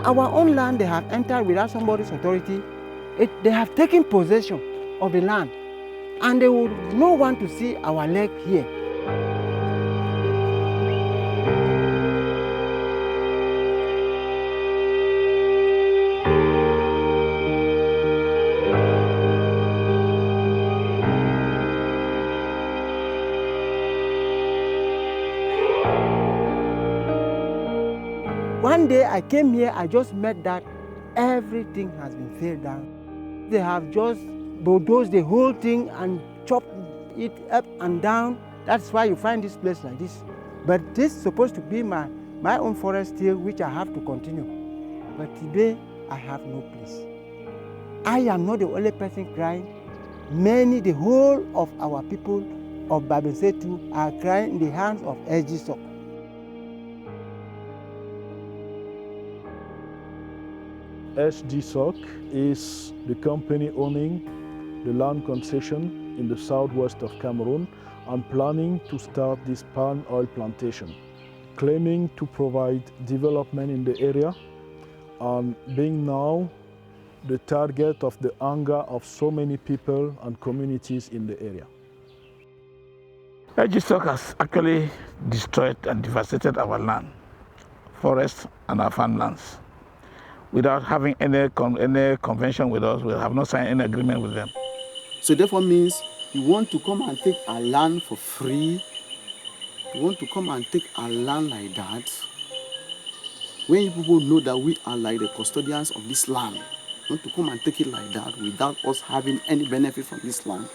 our own land they have entered without somebody's authority. They have taken possession of the land, and they would not want to see our leg here. One day I came here, I just met that everything has been failed down. They have just bulldozed the whole thing and chopped it up and down. That's why you find this place like this. But this is supposed to be my own forest here, which I have to continue. But today, I have no place. I am not the only person crying. Many, the whole of our people of Babensetu are crying in the hands of SGSOC. SGSOC is the company owning the land concession in the southwest of Cameroon and planning to start this palm oil plantation, claiming to provide development in the area and being now the target of the anger of so many people and communities in the area. SGSOC has actually destroyed and devastated our land, forests and our farmlands. Without having any convention with us, we have not signed any agreement with them. So therefore means you want to come and take our land for free. You want to come and take our land like that. When you people know that we are like the custodians of this land, you want to come and take it like that without us having any benefit from this land.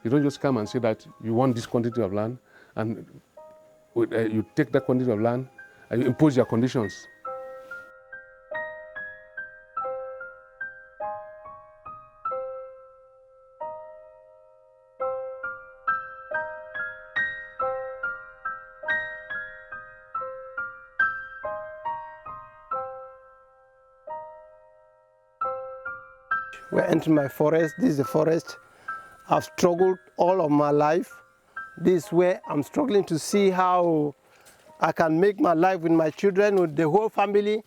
You don't just come and say that you want this quantity of land and you take that quantity of land and you impose your conditions. We're entering my forest. This is the forest. I've struggled all of my life. This is where I'm struggling to see how I can make my life with my children, with the whole family.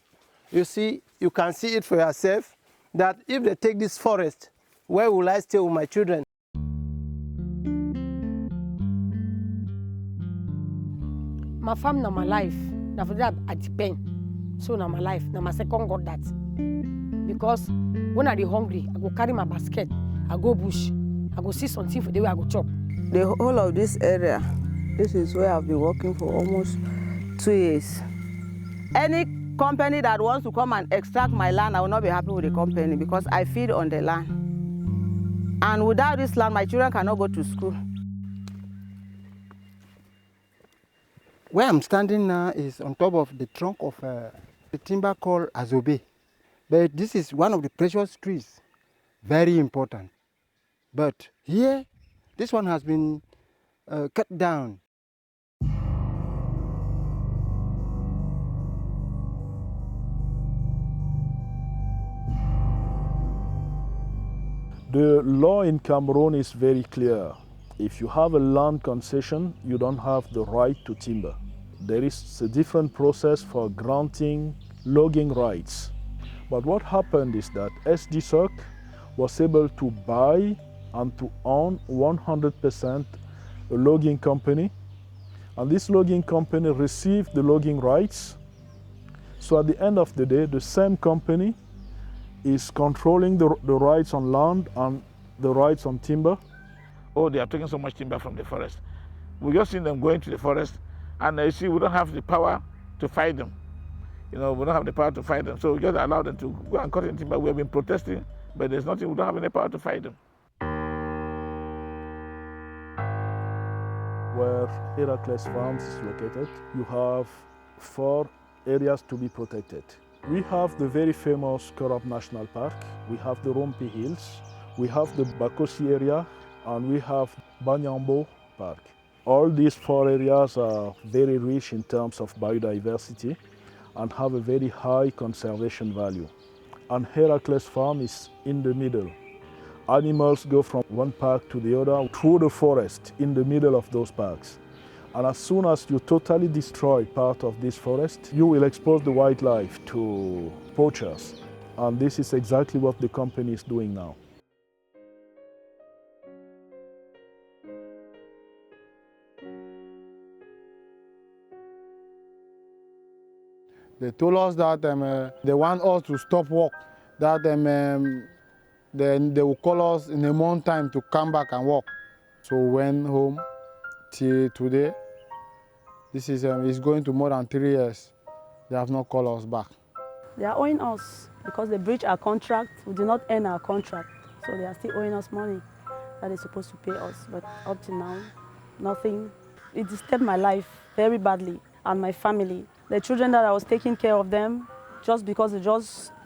You see, you can see it for yourself that if they take this forest, where will I stay with my children? My farm na my life. Now for that I depend. So now my life, now my second got that. Because when I dey hungry, I go carry my basket, I go bush, I go see something for the way I go chop. The whole of this area, this is where I've been working for almost 2 years. Any company that wants to come and extract my land, I will not be happy with the company because I feed on the land. And without this land, my children cannot go to school. Where I'm standing now is on top of the trunk of the timber called azobe. But this is one of the precious trees, very important. But here, this one has been cut down. The law in Cameroon is very clear. If you have a land concession, you don't have the right to timber. There is a different process for granting logging rights. But what happened is that SGSOC was able to buy and to own 100% a logging company. And this logging company received the logging rights. So at the end of the day, the same company is controlling the rights on land and the rights on timber. Oh, they are taking so much timber from the forest. We just see them going to the forest, and you see, we don't have the power to fight them. You know, we don't have the power to fight them, so we just allow them to go and cut in timber. We have been protesting, but there's nothing, we don't have any power to fight them. Where Heracles Farms is located, you have 4 areas to be protected. We have the very famous Korab National Park, we have the Rompi Hills, we have the Bakosi area, and we have Banyambo Park. All these 4 areas are very rich in terms of biodiversity and have a very high conservation value. And Heracles Farm is in the middle. Animals go from one park to the other through the forest in the middle of those parks. And as soon as you totally destroy part of this forest, you will expose the wildlife to poachers. And this is exactly what the company is doing now. They told us that they want us to stop work, that then they will call us in a month time to come back and work. So we went home till today. This is it's going to more than 3 years. They have not called us back. They are owing us because they breached our contract. We did not end our contract. So they are still owing us money that they're supposed to pay us. But up to now, nothing. It disturbed my life very badly and my family. The children that I was taking care of them, just because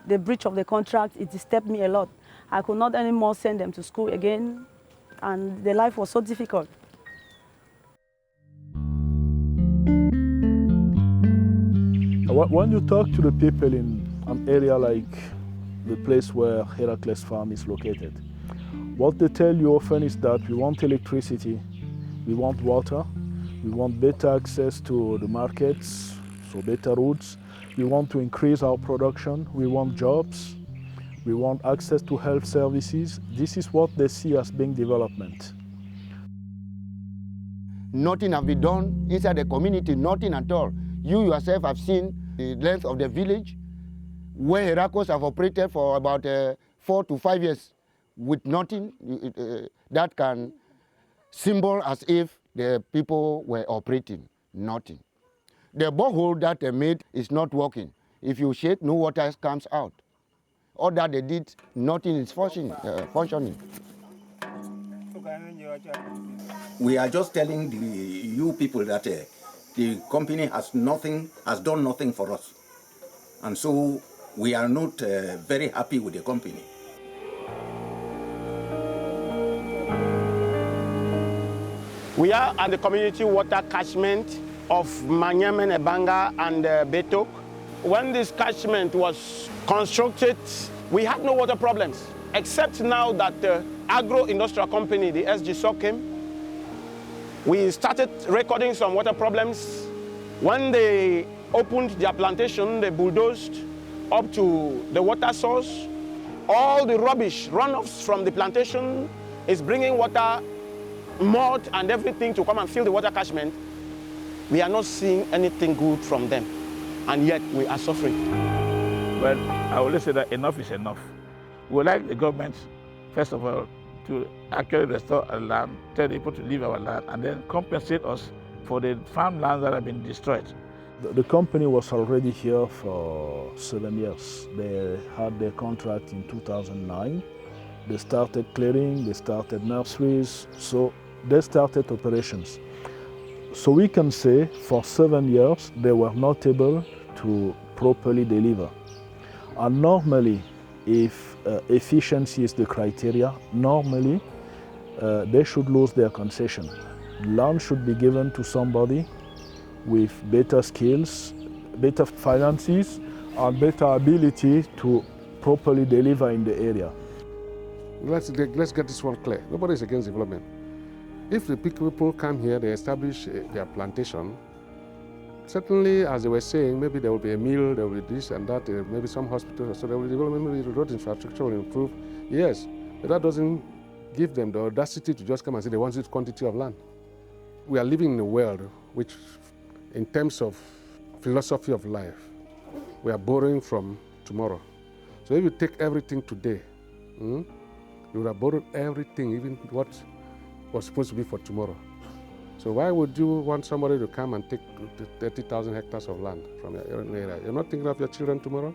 the breach of the contract, it disturbed me a lot. I could not anymore send them to school again, and their life was so difficult. When you talk to the people in an area like the place where Heracles Farm is located, what they tell you often is that we want electricity, we want water, we want better access to the markets, so better roads, we want to increase our production, we want jobs, we want access to health services. This is what they see as being development. Nothing has been done inside the community, nothing at all. You yourself have seen the length of the village, where Heracles have operated for about 4 to 5 years with nothing that can symbol as if the people were operating, nothing. The borehole that they made is not working. If you shake, no water comes out. All that they did, nothing is functioning. We are just telling you people that the company has done nothing for us. And so we are not very happy with the company. We are at the community water catchment of Manyamen, Ebanga, and Betok. When this catchment was constructed, we had no water problems, except now that the agro-industrial company, the SGSOC, came. We started recording some water problems. When they opened their plantation, they bulldozed up to the water source. All the rubbish, runoffs from the plantation is bringing water, mud and everything to come and fill the water catchment. We are not seeing anything good from them, and yet we are suffering. Well, I will say that enough is enough. We would like the government, first of all, to actually restore our land, tell people to leave our land, and then compensate us for the farmlands that have been destroyed. The company was already here for 7 years. They had their contract in 2009. They started clearing, they started nurseries, so they started operations. So we can say for 7 years they were not able to properly deliver. And normally, if efficiency is the criteria, normally they should lose their concession. Land should be given to somebody with better skills, better finances, and better ability to properly deliver in the area. Let's get this one clear. Nobody is against development. If the people come here, they establish their plantation, certainly, as they were saying, maybe there will be a mill, there will be this and that, maybe some hospitals, so there will be development, maybe the road infrastructure will improve. Yes, but that doesn't give them the audacity to just come and say they want this quantity of land. We are living in a world which, in terms of philosophy of life, we are borrowing from tomorrow. So if you take everything today, you would have borrowed everything, even what was supposed to be for tomorrow. So why would you want somebody to come and take 30,000 hectares of land from your area? You're not thinking of your children tomorrow?